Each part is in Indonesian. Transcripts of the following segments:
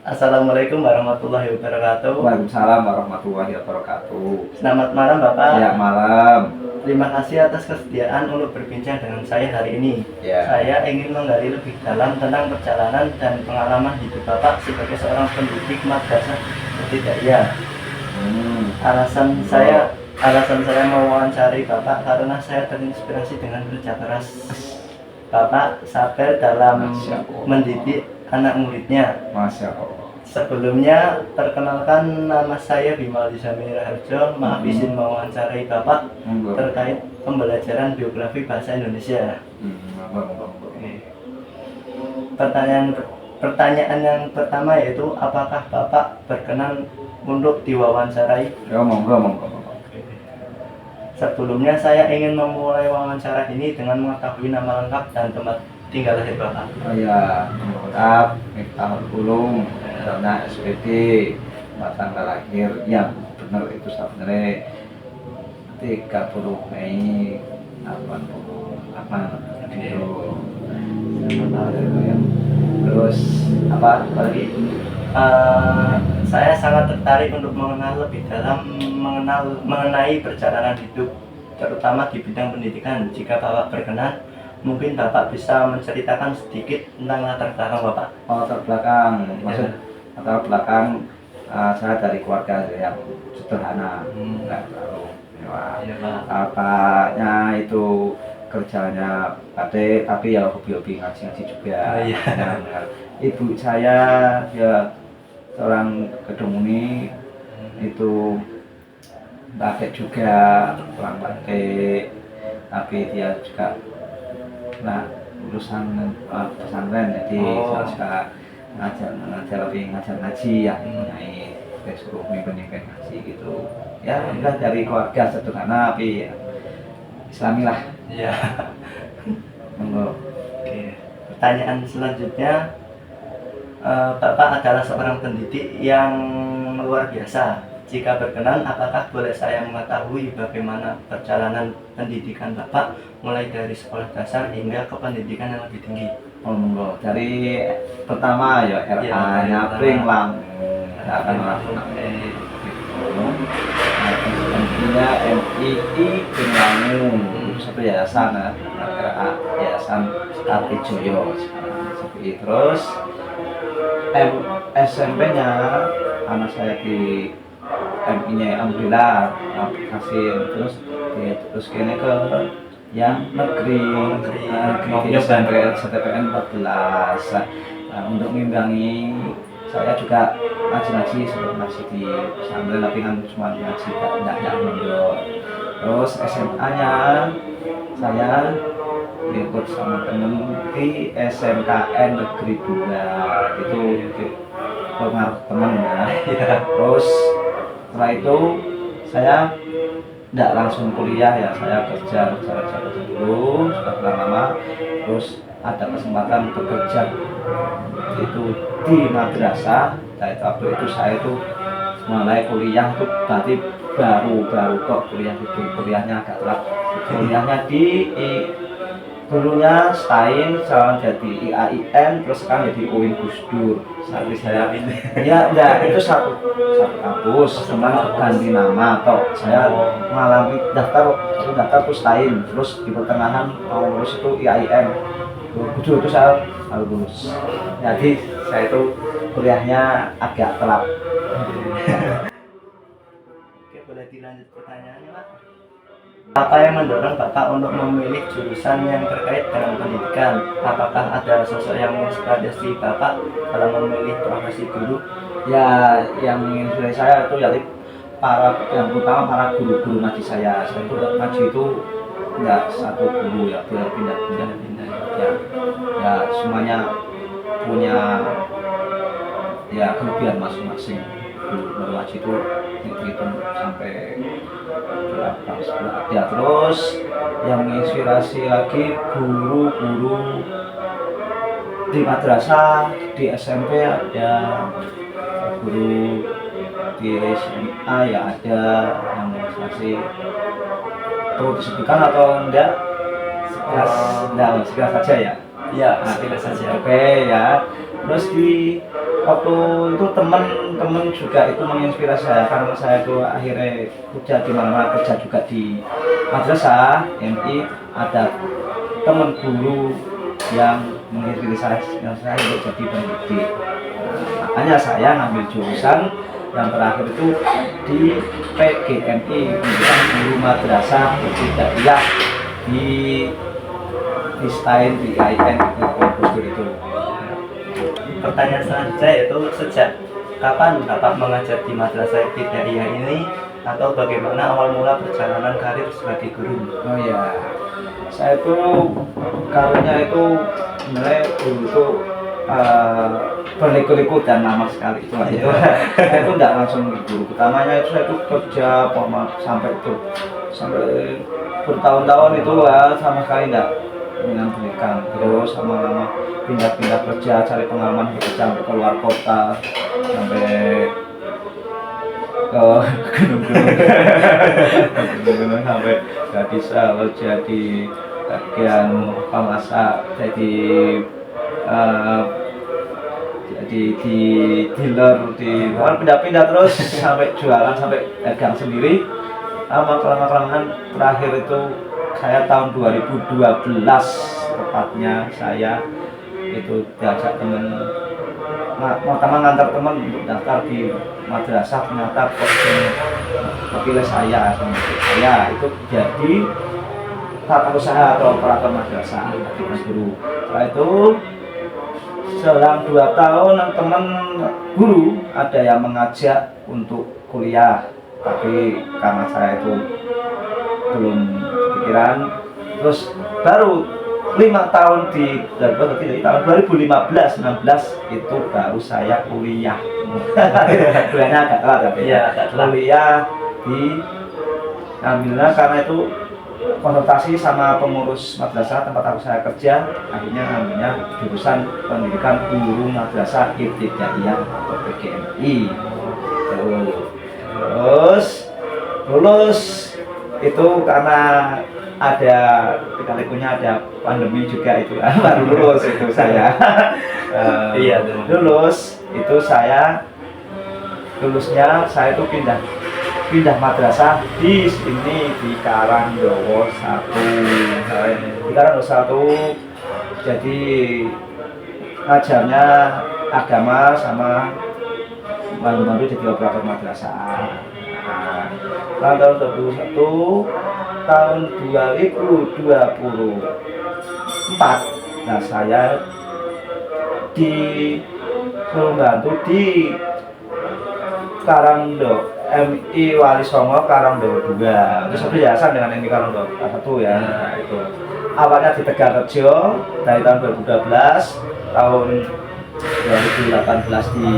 Assalamualaikum warahmatullahi wabarakatuh. Waalaikumsalam warahmatullahi wabarakatuh. Selamat malam Bapak. Ya, malam. Terima kasih atas kesediaan untuk berbincang dengan saya hari ini. Ya. Saya ingin menggali lebih dalam tentang perjalanan dan pengalaman hidup Bapak sebagai seorang pendidik madrasah ibtidaiyah. Alasan saya mewawancari Bapak karena saya terinspirasi dengan kerja keras Bapak sabar dalam mendidik anak muridnya. Masya Allah. Sebelumnya, perkenalkan nama saya Bima Lizami Raharjo. Maaf izin mewawancarai Bapak terkait pembelajaran biografi bahasa Indonesia. Pertanyaan yang pertama yaitu, apakah Bapak berkenan untuk diwawancarai? Ya, monggo. Sebelumnya saya ingin memulai wawancara ini dengan mengetahui nama lengkap dan tempat tinggal lahir Bapak. Oh ya, lengkap, Miftahul Ulum, karena SPD, tempat tanggal lahir yang benar itu sebenarnya 30 Mei 88. Terus apa lagi? Saya sangat tertarik untuk mengenal lebih dalam mengenai perjalanan hidup, terutama di bidang pendidikan. Jika Bapak berkenan, mungkin Bapak bisa menceritakan sedikit tentang latar belakang Bapak. Latar belakang, maksud latar belakang saya dari keluarga yang sederhana, nggak terlalu mewah. Bapaknya itu kerjanya batik, tapi ya hobi-hobi ngaji-ngaji juga. Ibu saya ya seorang kedemuni, itu batik juga, orang batik, tapi dia juga lulusan pesantren, jadi saya suka ngajar ngaji ya, mengenai suruh mimpin ngaji gitu. Ya udah dari keluarga sederhana tapi ya, Islami lah. Ya. Oke. Pertanyaan selanjutnya, Bapak adalah seorang pendidik yang luar biasa. Jika berkenan, apakah boleh saya mengetahui bagaimana perjalanan pendidikan Bapak mulai dari sekolah dasar hingga ke pendidikan yang lebih tinggi? Dari pertama ya RA-nya Pringlang, intinya MII Pringlangun, satu yayasan, RA Yayasan Kartijoyo. Terus SMP-nya anak saya di MI-nya alhamdulillah kasih, terus kini ke yang negeri STPN 14. Untuk mengimbangi saya juga ngaji sebelum ngaji di pesantren, tapi kan cuma ngaji tidak mundur. Terus SMA-nya saya ikut sama temen di SMKN Negeri 2, itu pengaruh teman ya. Terus setelah itu saya tidak langsung kuliah ya, saya kerja dulu sudah lama. Terus ada kesempatan bekerja itu di madrasah. Waktu itu saya itu mulai kuliah itu berarti baru kok kuliahnya agak telat. Kuliahnya di dulunya Stein, sekarang jadi IAIN, terus sekarang jadi UIN Gus Dur. Tapi saya ya enggak, itu satu kampus, cuman ganti nama. Atau saya mengalami daftar terus Stein, terus di pertengahan mau lulus itu IAIN, Gus Dur, itu saya baru lulus. Jadi saya itu kuliahnya agak telat. Oke, boleh dilanjut pertanyaannya Pak? Apa yang mendorong Bapak untuk memilih jurusan yang terkait dengan pendidikan? Apakah ada sosok yang menginspirasi Bapak dalam memilih profesi guru? Ya, yang menginspirasi saya itu ya yang pertama para guru-guru ngaji saya. Saya itu ngaji itu enggak satu guru ya, pindah-pindah ya, semuanya punya ya kelebihan masing-masing. Guru ngaji itu dihitung sampai berapa ya. Terus yang menginspirasi lagi guru-guru di madrasah, di SMP ada guru, di SMA ya ada yang menginspirasi. Perlu disebutkan atau enggak? Sekilas saja ya. Ya, sekilas saja. Oke ya. Terus di waktu itu teman-teman juga itu menginspirasi saya karena saya itu akhirnya kerja di mana kerja juga di madrasah MI, ada teman guru yang menginspirasi saya untuk jadi pendidik. Makanya saya ngambil jurusan yang terakhir itu di PGMI, pendidikan guru madrasah ibtidaiyah di Istain di IN itu. Pertanyaan selanjutnya yaitu sejak kapan Bapak mengajar di madrasah ibtidaiyah ini atau bagaimana awal mula perjalanan karir sebagai guru? Oh ya, saya itu karirnya itu sebenarnya dulu itu berliku-liku dan lama sekali itu. Saya itu tidak langsung guru. Pertamanya itu saya itu kerja sampai bertahun-tahun itu sama sekali tidak dengan pendidikan. Terus sama-sama pindah-pindah kerja, cari pengalaman kerja sampai keluar kota, sampai ke gunung-gunung sampai nggak bisa lo jadi bagian pemasak, jadi di dealer di pindah-pindah terus sampai jualan sampai dagang sendiri. Lama-kelamaan terakhir itu saya tahun 2012 tepatnya saya itu diajak teman pertama ngantar teman untuk daftar di madrasah, ternyata kepilih saya itu jadi tata usaha atau operator madrasah dengan guru. Setelah itu selang 2 tahun teman guru ada yang mengajak untuk kuliah, tapi karena saya itu belum pikiran. Terus baru 5 tahun di tahun 2015-16 itu baru saya kuliah. Kuliahnya agak telat tapi ya agak telat. Kuliah di alhamdulillah karena itu konsultasi sama pengurus madrasah tempat aku saya kerja, akhirnya namanya jurusan pendidikan guru madrasah ibtidaiyah atau PGMI. Terus lulus itu karena ada likunya ada pandemi juga itu baru lulus itu saya. Iya, Lulus itu saya lulusnya saya itu pindah madrasah di sini di Karangdowo 1. Di Karangdowo 1 jadi ngajarnya agama sama bantu-bantu jadi operator madrasah. Nah, tahun 2021 tahun 2024 nah saya disuruh bantu di Karangdowo MI Wali Songo Karangdowo 2. Itu satu yayasan dengan MI Karangdowo 1 ya. Nah, itu awalnya di Tegalrejo dari tahun 2012, tahun 2018 di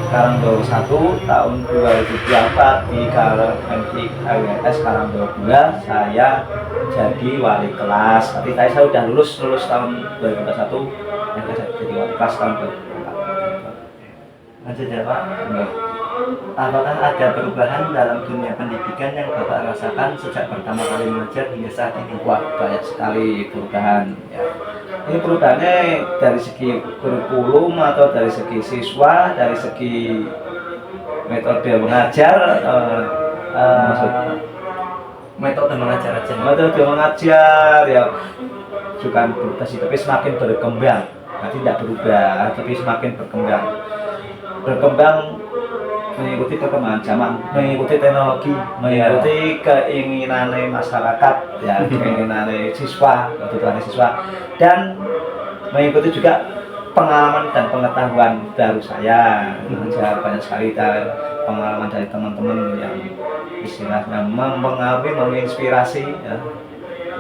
Karangdowo 1, tahun 2024 di MI KWS Karangdowo 2 saya jadi wali kelas. Tapi saya sudah lulus tahun 2021 dan saya jadi wali kelas tahun 2024. Lanjut ya Pak. Apakah ada perubahan dalam dunia pendidikan yang Bapak rasakan sejak pertama kali mengajar hingga saat ini? Wah, banyak sekali perubahan ya. Ini perubahannya dari segi kurikulum atau dari segi siswa, dari segi metode mengajar, metode mengajar aja. metode mengajar ya juga berubah sih, tapi semakin berkembang. Nanti tidak berubah, tapi semakin berkembang mengikuti perkembangan zaman, mengikuti teknologi, mengikuti keinginan masyarakat, ya keinginan siswa, kebutuhan siswa, dan mengikuti juga pengalaman dan pengetahuan baru saya. Saya banyak sekali pengalaman dari teman-teman yang istilahnya mempengaruhi, menginspirasi ya.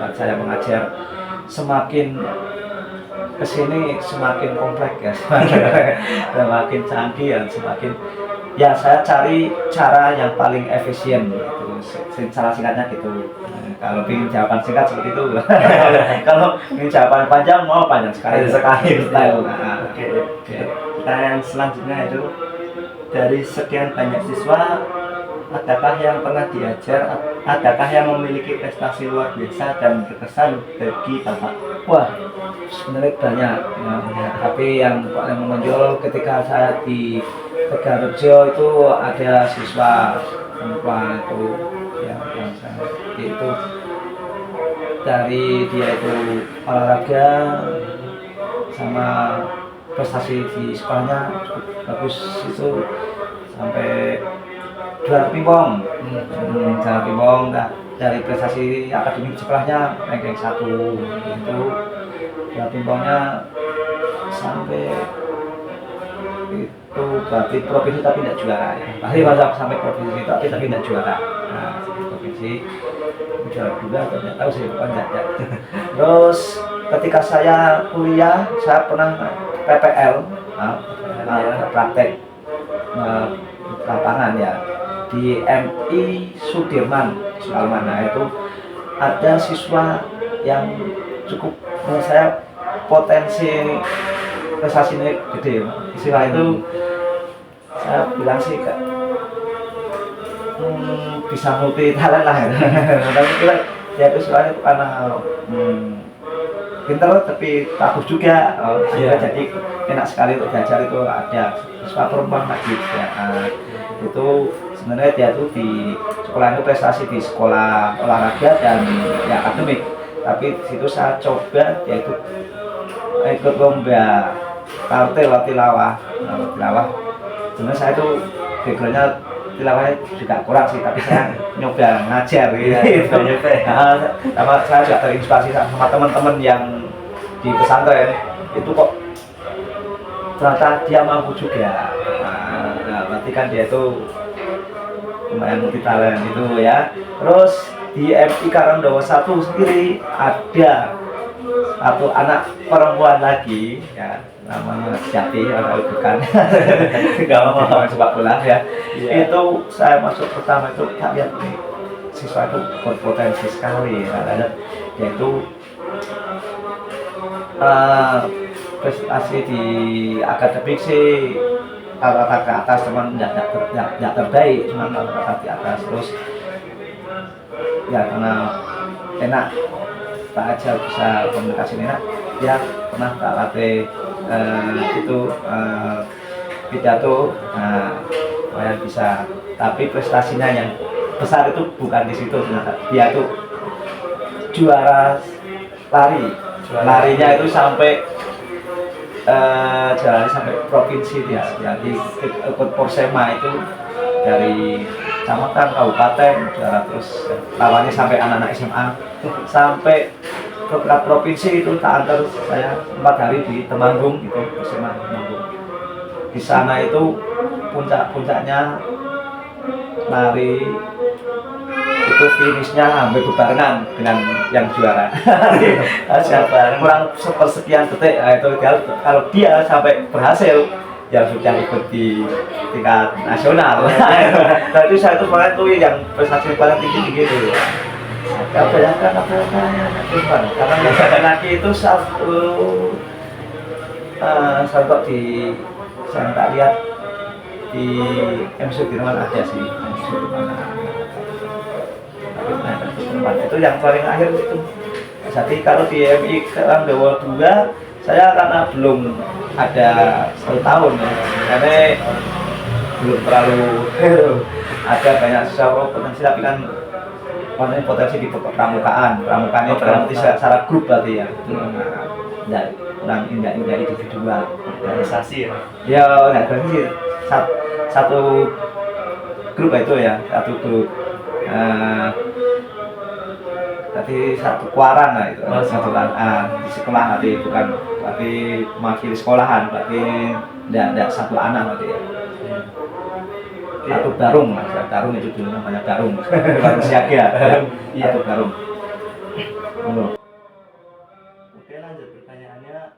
Saat saya mengajar semakin kesini semakin kompleks ya, semakin canggih ya, semakin ya saya cari cara yang paling efisien gitu. Cara singkatnya gitu. Kalau ingin jawaban singkat seperti itu. Kalau ingin jawaban panjang mau panjang sekali style. Oke. Pertanyaan selanjutnya itu dari sekian banyak siswa adakah yang pernah diajar, adakah yang memiliki prestasi luar biasa dan berkesan bagi Bapak? Wah, sebenarnya banyak ya. Tapi yang paling menonjol ketika saya di Tegarrejo itu ada siswa perempuan itu ya, yang saya itu dari dia itu olahraga sama prestasi di sekolahnya cukup bagus itu, sampai juara pingpong. Juara pingpong. Nah, dari prestasi akademik sekolahnya ranking 1 itu, juara pingpongnya sampai itu berarti provinsi tapi tidak juara ya. Pasti masuk sampai provinsi tapi tidak juara. Nah, provinsi juara juga atau tidak tahu sih, pokoknya tidak. Terus ketika saya kuliah saya pernah PPL, praktek lapangan ya di MI Sudirman Sulaiman. Nah, itu ada siswa yang cukup menurut saya potensi prestasinya gede. Istilah itu saya bilang sih kak, bisa multi talent lah ya. Tapi kira dia itu soalnya itu karena pintar tapi bagus juga, jadi enak sekali untuk belajar. Itu ada siswa perempuan lagi ya. Itu sebenarnya dia tuh di sekolah itu prestasi di sekolah olahraga dan ya akademik, tapi di situ saya coba dia itu ikut lomba tilawah. Sebenarnya saya itu backgroundnya tilawahnya juga kurang sih, tapi saya nyoba ngajar gitu. Sama saya juga terinspirasi sama teman-teman yang di pesantren itu, kok ternyata dia mampu juga. Nah, berarti kan dia itu lumayan multi talent gitu ya. Terus di MI Karangdawa 1 sendiri ada satu anak perempuan lagi ya, namanya Jati atau bukan nggak mau sepak bola ya. Itu saya masuk pertama itu tak lihat nih, siswa itu berpotensi sekali ya. Yaitu prestasi di akademik sih rata-rata ke atas, teman tidak terbaik, cuma rata-rata di atas. Terus ya karena enak tak aja bisa komunikasi enak, dia pernah tak latih itu pidato, yang bisa. Tapi prestasinya yang besar itu bukan di situ, dia tuh juara larinya itu sampai jalan sampai provinsi dia. Jadi ikut Porsema itu dari kecamatan, kabupaten juara, terus lawannya sampai anak-anak SMA sampai ke provinsi. Itu tak antar saya 4 hari di Temanggung itu, Porsema Temanggung. Di sana itu puncaknya lari itu finishnya hampir berbarengan dengan yang juara. Kurang sepersekian detik. Nah, itu kalau dia sampai berhasil ya sudah ikut di tingkat nasional. Nah, itu saya itu semangat tuh yang prestasi paling tinggi itu. Kebanyakan karena laki itu satu di saya tak lihat di MC Sudirman ada sih. Itu yang paling akhir itu. Jadi kalau di MI Karangdawa 2 saya karena belum ada 1 tahun ya, karena belum terlalu ada banyak siswa potensi, tapi kan potensi di pramukaan itu berarti secara grup berarti ya. Kurang indah individual Organisasi ya. Ya, nah berarti satu grup itu ya, satu grup. Berarti satu kuaran lah itu, satu di sekolah, berarti bukan berarti mewakili sekolahan, berarti tidak satu anak berarti ya. Satu barung lah, barung itu dulu namanya barung, barung siaga, satu barung. Oke, lanjut pertanyaannya.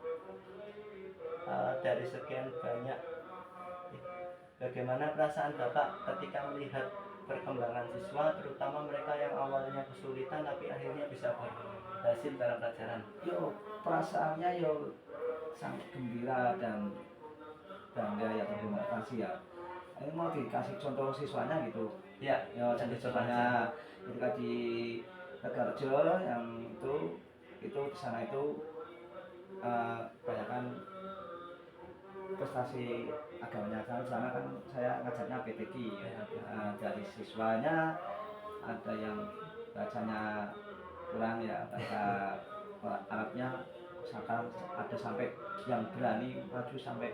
Dari sekian banyak, bagaimana perasaan Bapak ketika melihat perkembangan siswa, terutama mereka yang awalnya kesulitan tapi akhirnya bisa berhasil dalam pelajaran? Yo, perasaannya yo sangat gembira dan bangga ya, terima kasih ya. ini mau dikasih contoh siswanya gitu. Ya, Ya contoh contohnya ketika di Tegarjo yang itu di sana itu kebanyakan prestasi agamanya. Karena di sana kan saya ngajarnya PTQ ya. Dari siswanya ada yang bacanya kurang ya, bahasa Arabnya misalkan ada sampai yang berani maju sampai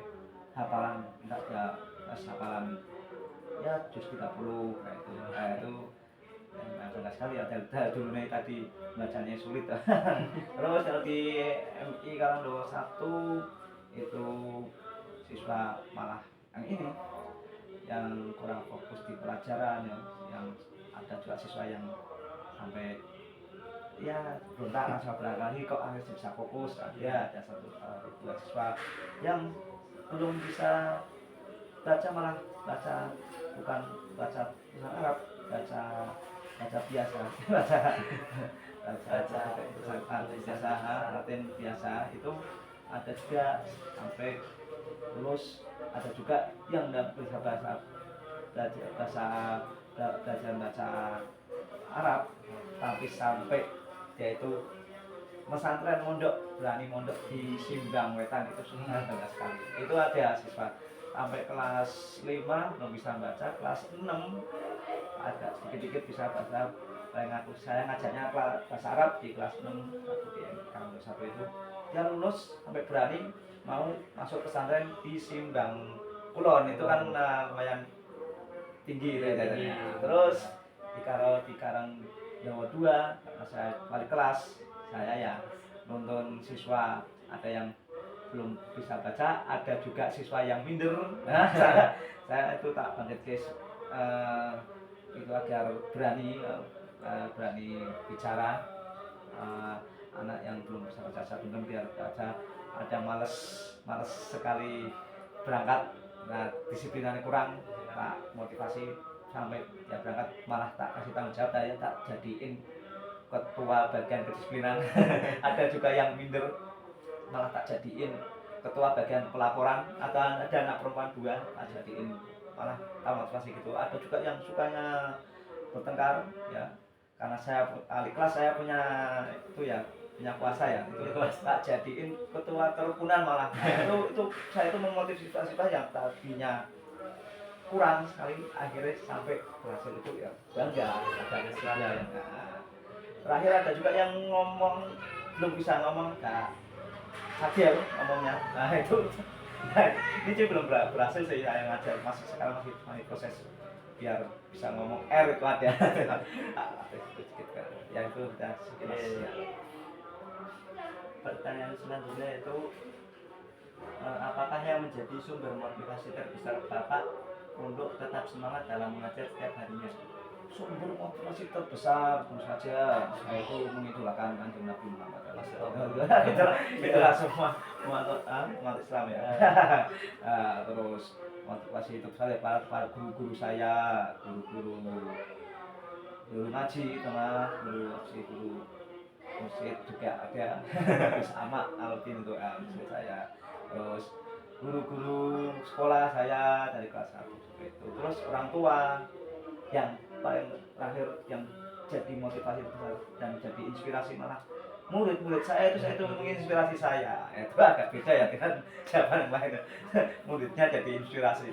hafalan, enggak ya hafalan ya juz 30 kayak itu. Nah, itu yang bangga sekali ada dulu nih tadi bacanya sulit. Terus kalau di MI kalau 21 itu siswa malah yang ini yang kurang fokus di pelajaran, yang ada juga siswa yang sampai ya berontak langsung berkali kok akhirnya bisa fokus. Ada satu dua siswa yang belum bisa baca, malah baca bukan baca tulisan Arab, baca baca biasa. baca biasa, Latin biasa itu ada juga sampai lulus. Ada juga yang nggak bisa belajar baca Arab tapi sampai dia itu pesantren mondok, berani mondok di Simbang Wetan, itu sudah bangga sekali. Itu ada siswa sampai kelas 5 belum bisa baca, kelas 6 agak sedikit-sedikit bisa bahasa. Saya ngajarnya bahasa Arab di kelas 6 waktu di MK 1 itu. Dia lulus sampai berani mau masuk pesantren di Simbang Kulon, itu kan lumayan tinggi derajatnya. Terus di Karang Jawa 2 karena saya wali kelas, saya ya nonton siswa ada yang belum bisa baca, ada juga siswa yang minder. Nah, saya itu tak bangkit guys, itu agar berani bicara. Anak yang belum bisa baca saya bimbing biar baca. Ada males sekali berangkat, nah disiplinannya kurang, tak motivasi sampai dia berangkat malah tak kasih tanggung jawab, saya tak jadiin ketua bagian kedisiplinan. Ada juga yang minder malah tak jadiin ketua bagian pelaporan. Ada anak perempuan 2 tak jadiin, malah tak motivasi gitu. Ada juga yang sukanya bertengkar ya, karena saya ahli kelas, saya punya itu ya, punya kuasa ya, itu tak jadiin ketua kerukunan malah. Itu saya itu memotivasi siswa yang tadinya kurang sekali akhirnya sampai berhasil, itu ya bangga. Ada ya. Terakhir ada juga yang ngomong belum bisa ngomong, Kak Sadil ngomongnya. Nah itu ini sih belum berhasil sih saya ngajar, sekarang masih proses biar bisa ngomong R itu ada. Sedikit kan. Ya itu udah sekilas ya. Pertanyaan selanjutnya itu apakah yang menjadi sumber motivasi terbesar Bapak untuk tetap semangat dalam mengajar setiap harinya? Sumber motivasi terbesar tentu saja saya itu mengidolakan Kanjeng Nabi Muhammad. Itulah semua umat Islam ya. Terus motivasi terbesar para guru-guru saya, guru ngaji, guru musik juga ada. Sama Alvin itu musik saya. Terus guru-guru sekolah saya dari kelas 1 seperti itu. Terus orang tua yang paling terakhir yang jadi motivasi besar dan jadi inspirasi malah murid-murid saya itu menginspirasi saya. Itu agak beda ya dengan siapa yang lain. Muridnya jadi inspirasi.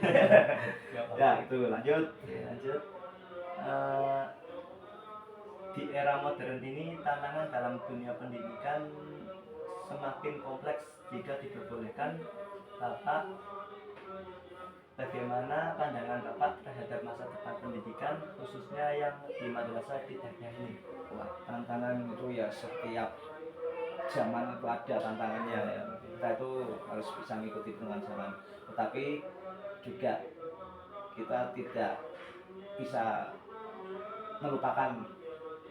Ya itu lanjut. Di era modern ini tantangan dalam dunia pendidikan semakin kompleks. Jika diperbolehkan, Bapak, bagaimana pandangan Bapak terhadap masa depan pendidikan, khususnya yang di madrasah ibtidaiyah ini? Wah, tantangan itu ya setiap zaman itu ada tantangannya ya. Kita itu harus bisa mengikuti dengan zaman. Tetapi juga kita tidak bisa melupakan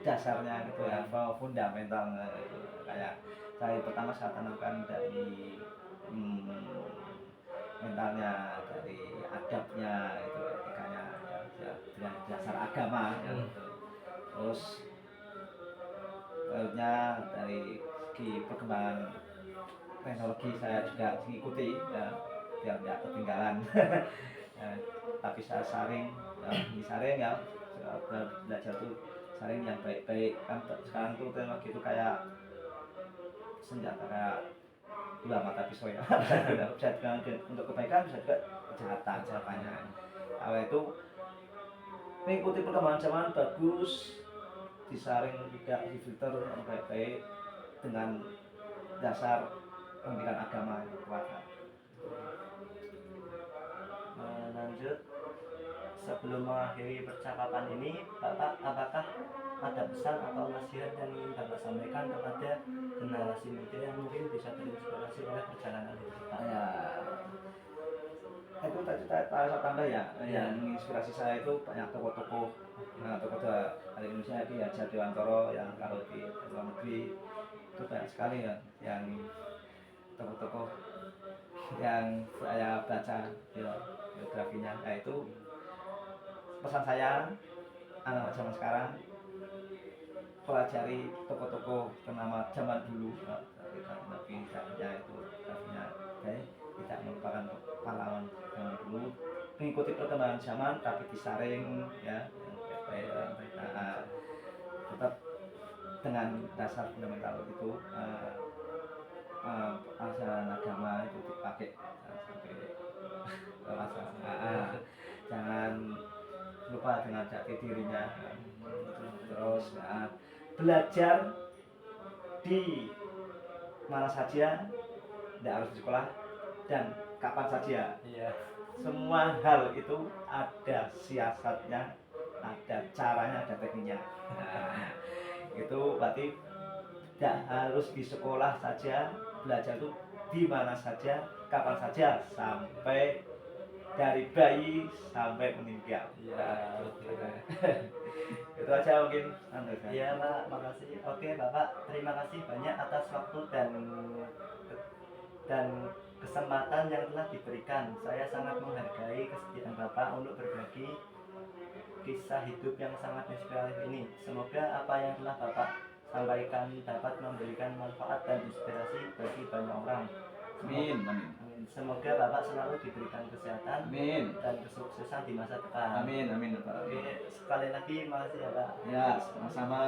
dasarnya gitu ya, fundamentalnya gitu. Kayak saya pertama saya tanamkan dari mentalnya, dari adabnya, itu etikanya ya, dengan dasar agama ya, gitu. Terus selanjutnya dari segi perkembangan teknologi saya juga mengikuti ya, biar tidak ketinggalan. Ya, tapi bisa saring, disaring ya, belajar tuh saring yang baik-baik kan. Sekarang tuh teknologi itu kayak senjata, kayak dua mata pisau ya. Bisa digunakan untuk kebaikan, bisa juga kejahatan jawabannya. Kalau itu mengikuti perkembangan zaman bagus, disaring juga, difilter yang baik-baik dengan dasar pendidikan agama yang kuat. Lanjut, sebelum mengakhiri percakapan ini, Bapak apakah ada pesan atau nasihat yang ingin Bapak sampaikan kepada generasi muda yang mungkin bisa terinspirasi oleh perjalanan hidup Bapak? Ya, itu tadi saya tambah ya, yang menginspirasi saya itu banyak tokoh-tokoh, tokoh dari Indonesia, Ki Hajar Dewantara, yang kalau di luar negeri itu banyak sekali ya, yang tokoh-tokoh yang saya baca biografinya. Yaitu pesan saya, anak zaman sekarang pelajari tokoh-tokoh ternama zaman dulu, tapi ya itu biografinya tidak melupakan pahlawan zaman dulu, mengikuti perkembangan zaman tapi disaring ya, tetap dengan dasar fundamental itu, ajaran agama itu dipakai sampai jangan lupa dengan jati dirinya. Terus belajar di mana saja, tidak harus di sekolah, dan kapan saja. Semua hal itu ada siasatnya, ada caranya, ada tekniknya. Itu berarti tidak harus di sekolah saja, belajar itu di mana saja, kapan saja, sampai dari bayi sampai meninggal. Itu aja mungkin. Iya Pak, makasih. Oke Bapak, terima kasih banyak atas waktu dan kesempatan yang telah diberikan. Saya sangat menghargai kesediaan Bapak untuk berbagi kisah hidup yang sangat inspiratif ini. Semoga apa yang telah Bapak sampaikan dapat memberikan manfaat dan inspirasi bagi banyak orang. Amin. Semoga Bapak selalu diberikan kesehatan dan kesuksesan di masa depan. Amin. Oke, sekali lagi makasih ya Pak. Ya, sama-sama.